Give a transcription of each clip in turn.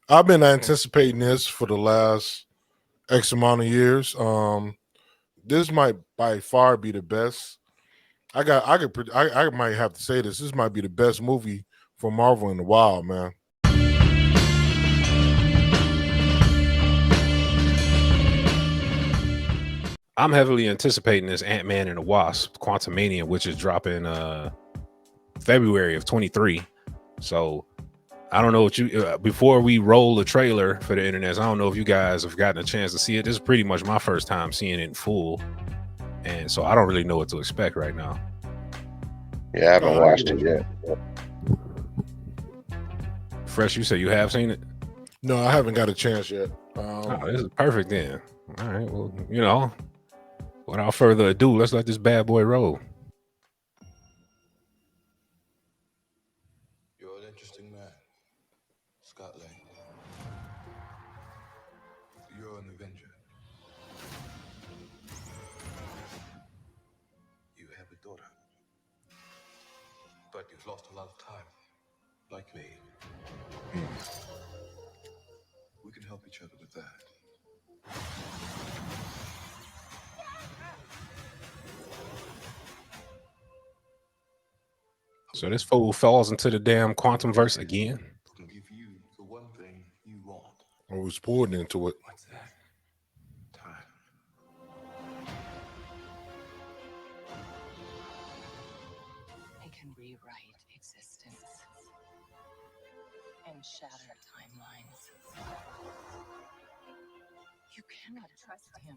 I've been anticipating this for the last X amount of years. This might by far be the best. I might have to say this. This might be the best movie for Marvel in a while, man. I'm heavily anticipating this Ant-Man and the Wasp, Quantumania, which is dropping February of 23. So I don't know what you before we roll the trailer for the internet. I don't know if you guys have gotten a chance to see it. This is pretty much my first time seeing it in full, and so I don't really know what to expect right now. Yeah, I haven't watched it yet. Fresh, you said you have seen it? No, I haven't got a chance yet. This is perfect then. All right, well, without further ado, let's let this bad boy roll. You're an interesting man, Scott Lang. You're an Avenger. You have a daughter. But you've lost a lot of time, like me. We can help each other with that. So this fool falls into the damn quantum verse again. I can give you the one thing you want. I was poured into it. What's that? Time. I can rewrite existence and shatter timelines. You cannot trust him.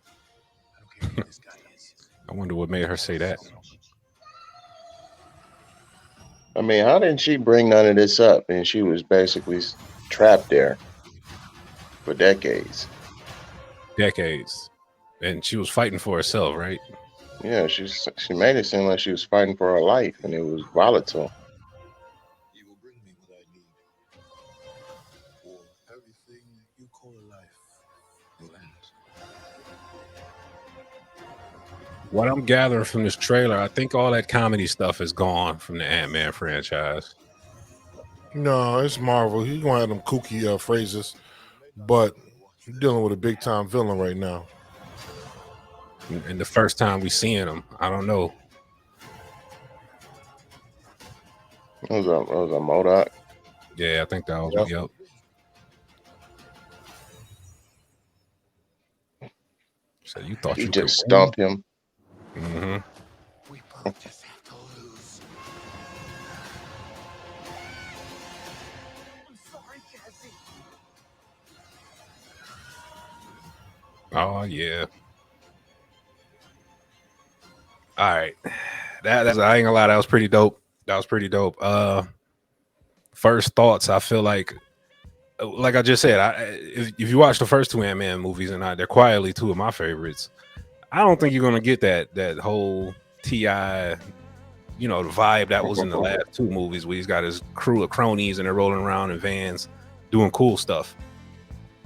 I don't care who this guy is. I wonder what made her say that. I mean, how didn't she bring none of this up? And she was basically trapped there for decades. And she was fighting for herself, right? Yeah, she made it seem like she was fighting for her life, and it was volatile. You will bring me what I need. For everything you call a life will end. What I'm gathering from this trailer, I think all that comedy stuff is gone from the Ant-Man franchise. No, it's Marvel. He's gonna have them kooky phrases, but you're dealing with a big time villain right now. And the first time we seeing him, I don't know. It was a modok. Yeah, I think that was yep. So you thought You you just could stumped him. Mm-hmm. We both just have to lose. I'm sorry, Cassie. Oh yeah. All right. That's I ain't gonna lie, that was pretty dope. First thoughts, I feel like I just said, if you watch the first two Ant-Man movies, and they're quietly two of my favorites, I don't think you're gonna get that whole T.I., the vibe that was in the last two movies, where he's got his crew of cronies and they're rolling around in vans doing cool stuff.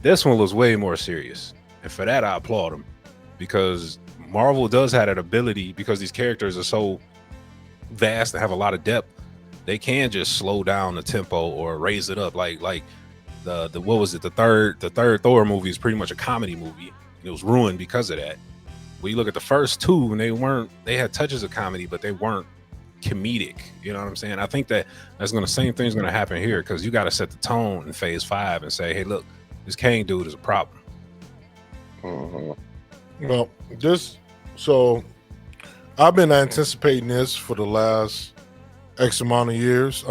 This one was way more serious, and for that I applaud him, because Marvel does have that ability, because these characters are so vast and have a lot of depth. They can just slow down the tempo or raise it up, like the what was it, the third Thor movie is pretty much a comedy movie. It was ruined because of that. When you look at the first two, and they had touches of comedy, but they weren't comedic. You know what I'm saying? I think same thing's gonna happen here, because you got to set the tone in phase 5 and say, hey, look, this Kang dude is a problem. Mm-hmm. Well, so I've been anticipating this for the last X amount of years.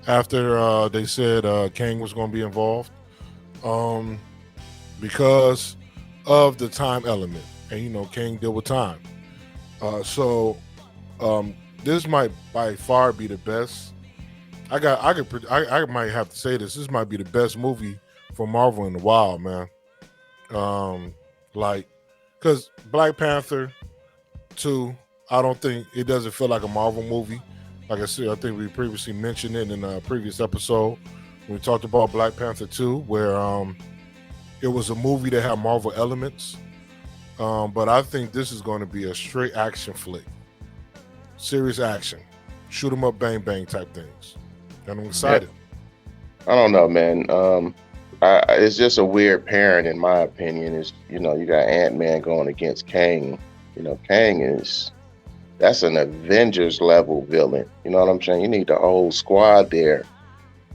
After they said Kang was going to be involved, because of the time element, and Kang deal with time. So this might by far be the best. I might have to say this. This might be the best movie for Marvel in a while, man. Because Black Panther 2, I don't think it doesn't feel like a Marvel movie. Like I said, I think we previously mentioned it in a previous episode when we talked about Black Panther 2, where it was a movie that had Marvel elements. But I think this is going to be a straight action flick. Serious action. Shoot 'em up, bang, bang type things. And I'm excited. I don't know, man. It's just a weird pairing, in my opinion. Is you got Ant-Man going against Kang. Kang that's an Avengers level villain. You know what I'm saying? You need the whole squad there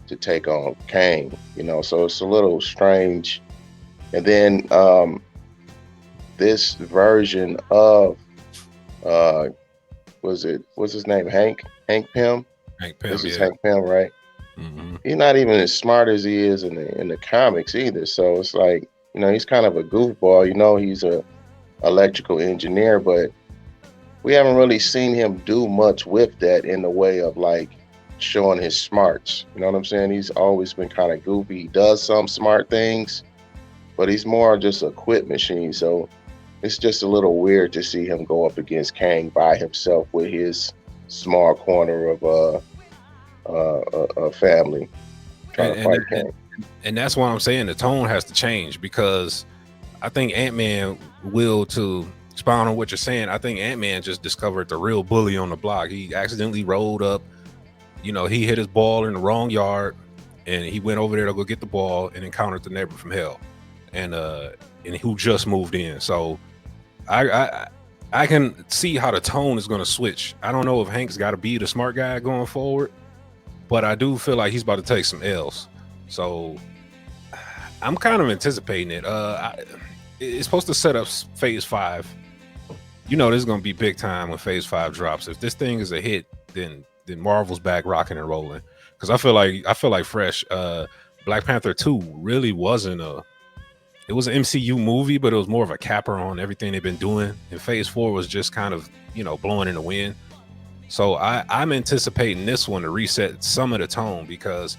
to take on Kang. So it's a little strange. And then this version of uh what's his name? Hank Pym. Hank Pym, This is yeah. Hank Pym, right? Mm-hmm. He's not even as smart as he is in the comics either. So it's like, he's kind of a goofball. He's a electrical engineer, but we haven't really seen him do much with that in the way of like showing his smarts. You know what I'm saying? He's always been kind of goofy. He does some smart things, but he's more just a quit machine. So it's just a little weird to see him go up against Kang by himself with his small corner of a family trying to fight Kang. And that's why I'm saying the tone has to change, because I think Ant-Man will, to expound on what you're saying, I think Ant-Man just discovered the real bully on the block. He accidentally rolled up, he hit his ball in the wrong yard, and he went over there to go get the ball and encountered the neighbor from hell, and who just moved in. So I can see how the tone is going to switch. I don't know if Hank's got to be the smart guy going forward, but I do feel like he's about to take some L's. So I'm kind of anticipating it. It's supposed to set up Phase 5. This is going to be big time when Phase 5 drops. If this thing is a hit, then Marvel's back rocking and rolling. Because I feel like fresh. Black Panther 2 really wasn't it was an MCU movie, but it was more of a capper on everything they've been doing. And Phase 4 was just kind of, blowing in the wind. So I'm anticipating this one to reset some of the tone, because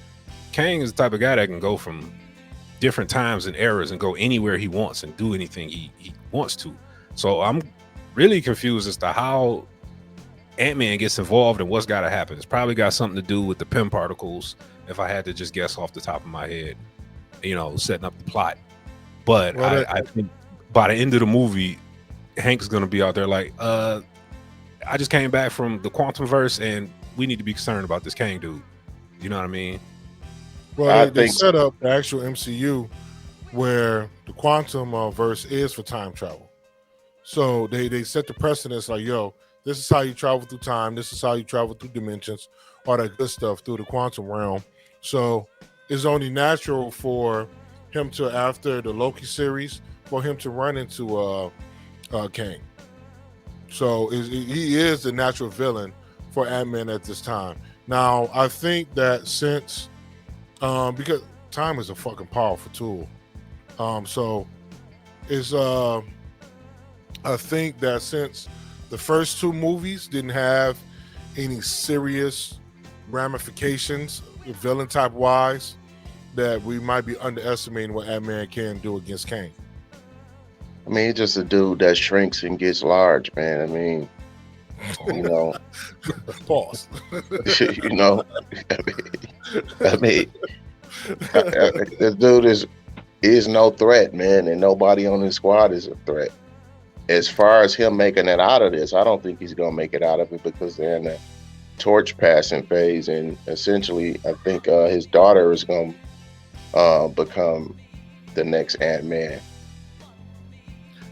Kang is the type of guy that can go from different times and eras and go anywhere he wants and do anything he wants to. So I'm really confused as to how Ant-Man gets involved and what's got to happen. It's probably got something to do with the Pym particles, if I had to just guess off the top of my head, setting up the plot. But I think by the end of the movie, Hank's going to be out there like, I just came back from the Quantumverse and we need to be concerned about this Kang dude. You know what I mean? Well, they set up the actual MCU where the quantum verse is for time travel. So they set the precedence like, yo, this is how you travel through time. This is how you travel through dimensions, all that good stuff through the quantum realm. So it's only natural for him to, after the Loki series, for him to run into Kang. So he is the natural villain for Ant-Man at this time. Now, I think that since because time is a fucking powerful tool. So it's I think that since the first two movies didn't have any serious ramifications, villain type wise, that we might be underestimating what Ant-Man can do against Kang. I mean, he's just a dude that shrinks and gets large, man. I mean, Pause. I mean, this dude is no threat, man, and nobody on his squad is a threat. As far as him making it out of this, I don't think he's gonna make it out of it, because they're in the torch passing phase, and essentially, I think his daughter is gonna become the next Ant-Man.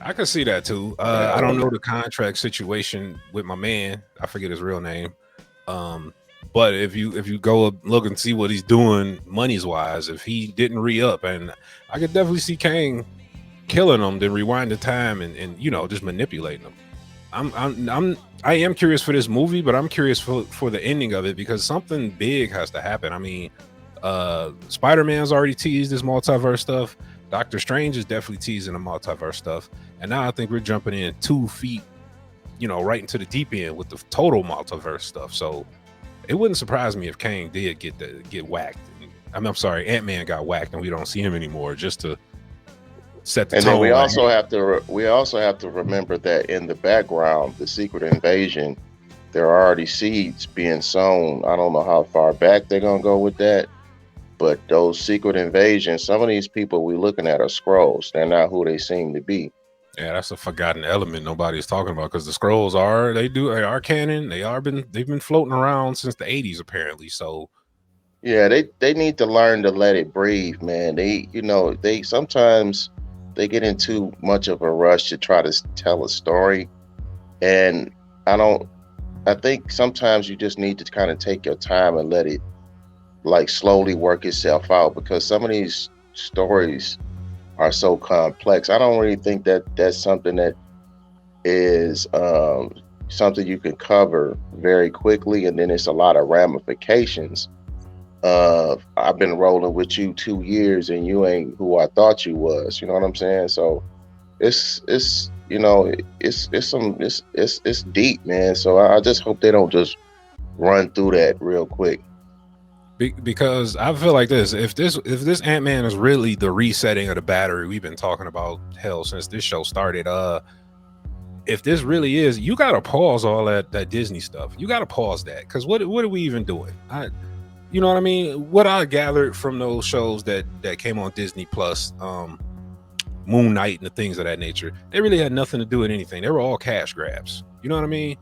I can see that too. I don't know the contract situation with my man. I forget his real name. But if you go up, look and see what he's doing monies wise, if he didn't re-up, and I could definitely see Kang killing him, then rewind the time and just manipulating him. I am curious for this movie, but I'm curious for the ending of it, because something big has to happen. I mean, Spider-Man's already teased this multiverse stuff. Doctor Strange is definitely teasing the multiverse stuff, and now I think we're jumping in 2 feet, right into the deep end with the total multiverse stuff. So it wouldn't surprise me if Kang did get whacked. I'm sorry, Ant-Man got whacked and we don't see him anymore, just to set the tone. And then we also have to remember that in the background, the Secret Invasion, there are already seeds being sown. I don't know how far back they're gonna go with that, but those Secret Invasions, some of these people we're looking at are Skrulls. They're not who they seem to be. Yeah, that's a forgotten element nobody's talking about, because the Skrulls they are canon. They've been floating around since the 80s apparently. So Yeah, they need to learn to let it breathe, man. They sometimes they get into much of a rush to try to tell a story, and I don't. I think sometimes you just need to kind of take your time and let it like slowly work itself out because some of these stories are so complex. I don't really think that that's something that is something you can cover very quickly, and then it's a lot of ramifications of I've been rolling with you 2 years and you ain't who I thought you was. You know what I'm saying? So it's it's deep, man. So I just hope they don't just run through that real quick. Because I feel like this: if this Ant-Man is really the resetting of the battery we've been talking about, hell, since this show started, if this really is, you gotta pause all that Disney stuff. You gotta pause that because what are we even doing? You know what I mean? What I gathered from those shows that came on Disney Plus, Moon Knight and the things of that nature, they really had nothing to do with anything. They were all cash grabs. You know what I mean?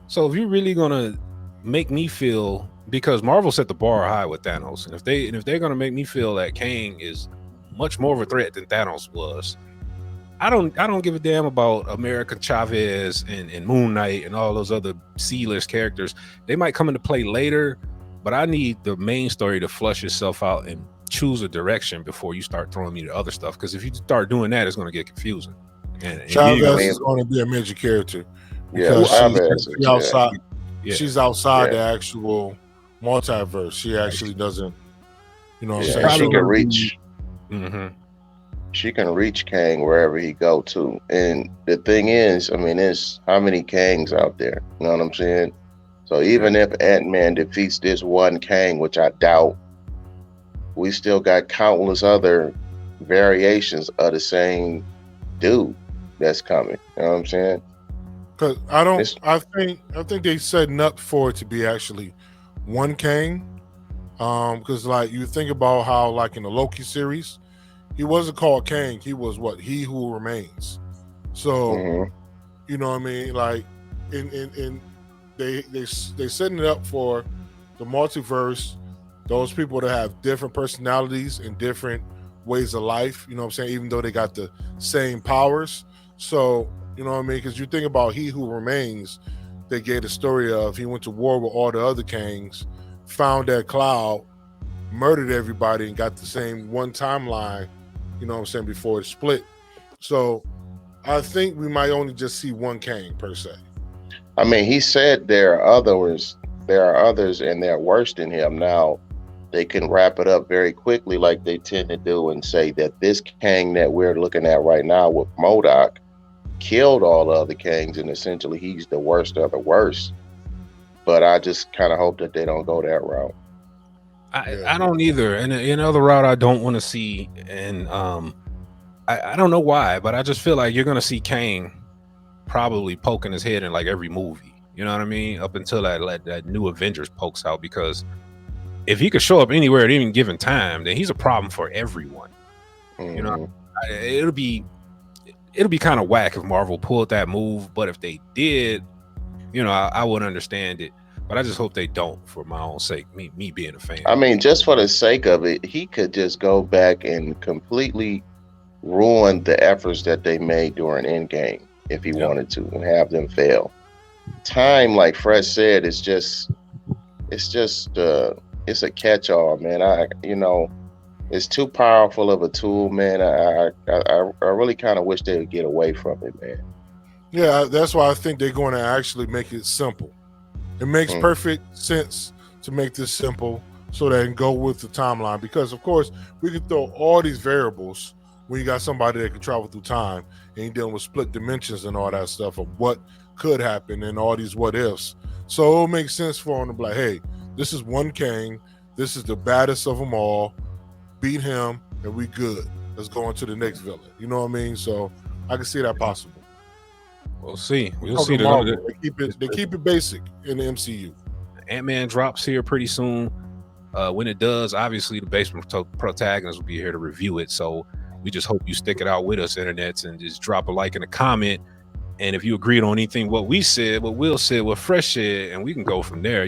So if you're really gonna make me feel, because Marvel set the bar high with Thanos, and if they're gonna make me feel that Kang is much more of a threat than Thanos was, I don't give a damn about America Chavez and Moon Knight and all those other C-list characters. They might come into play later, but I need the main story to flush itself out and choose a direction before you start throwing me the other stuff. Because if you start doing that, it's going to get confusing. And you ain't I Chavez gonna, mean, is going to be a major character yeah, because well, Chavez she's is outside. yeah, She's outside yeah, the actual multiverse. She actually doesn't. You know what I'm she's yeah. saying? She probably So can going to be. reach Mhm. she can reach Kang wherever he go to. And the thing is, I mean, there's how many Kangs out there? You know what I'm saying? So Yeah. even if Ant-Man defeats this one Kang, which I doubt, we still got countless other variations of the same dude that's coming. You know what I'm saying? because I don't. It's I think they setting up for it to be actually one Kang. Because like you think about how like in the Loki series, he wasn't called Kang. He was what He Who Remains. So hmm you know what I mean. Like in they setting it up for the multiverse. Those people that have different personalities and different ways of life. You know what I'm saying. Even though they got the same powers. So you know what I mean. Because you think about He Who Remains, they gave the story of he went to war with all the other Kangs, found that cloud, murdered everybody, and got the same one timeline, you know what I'm saying, before it split. So I think we might only just see one Kang per se. I mean, he said there are others, and they're worse than him. Now they can wrap it up very quickly, like they tend to do, and say that this Kang that we're looking at right now with Modok killed all the other Kangs, and essentially he's the worst of the worst. But I just kind of hope that they don't go that route. Yeah. I don't either. And another route I don't want to see, and I don't know why, but I just feel like you're gonna see Kang probably poking his head in like every movie. You know what I mean? Up until that new Avengers pokes out, because if he could show up anywhere at any given time, then he's a problem for everyone. You know, hmm it'll be kind of whack if Marvel pulled that move, but if they did, I would understand it. But I just hope they don't, for my own sake. Me being a fan. I mean, just for the sake of it, he could just go back and completely ruin the efforts that they made during Endgame if he Yep. wanted to and have them fail. Time, like Fresh said, is just it's just it's a catch-all, man. It's too powerful of a tool, man. I really kind of wish they would get away from it, man. Yeah, that's why I think they're going to actually make it simple. It makes Mm. perfect sense to make this simple so they can go with the timeline. Because of course, we can throw all these variables when you got somebody that can travel through time and you're dealing with split dimensions and all that stuff of what could happen and all these what ifs. So it'll make sense for them to be like, hey, this is one Kang, this is the baddest of them all. Beat him and we good. Let's go on to the next villain. You know what I mean? So I can see that possible. We'll see. We'll Talking see. to They're gonna Marvel, they keep it basic in the MCU. Ant-Man drops here pretty soon. When it does, obviously the basement protagonist will be here to review it. So we just hope you stick it out with us, internets, and just drop a like and a comment. And if you agreed on anything what we said, what Will said, what Fresh said, and we can go from there.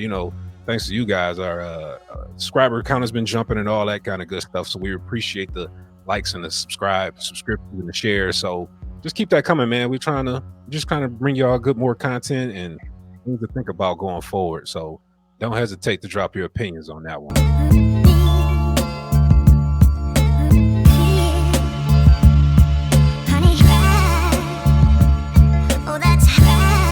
thanks to you guys, our subscriber count has been jumping and all that kind of good stuff. So we appreciate the likes and the subscriptions and the shares. So just keep that coming, man. We're trying to just kind of bring y'all more content and things to think about going forward. So don't hesitate to drop your opinions on that one.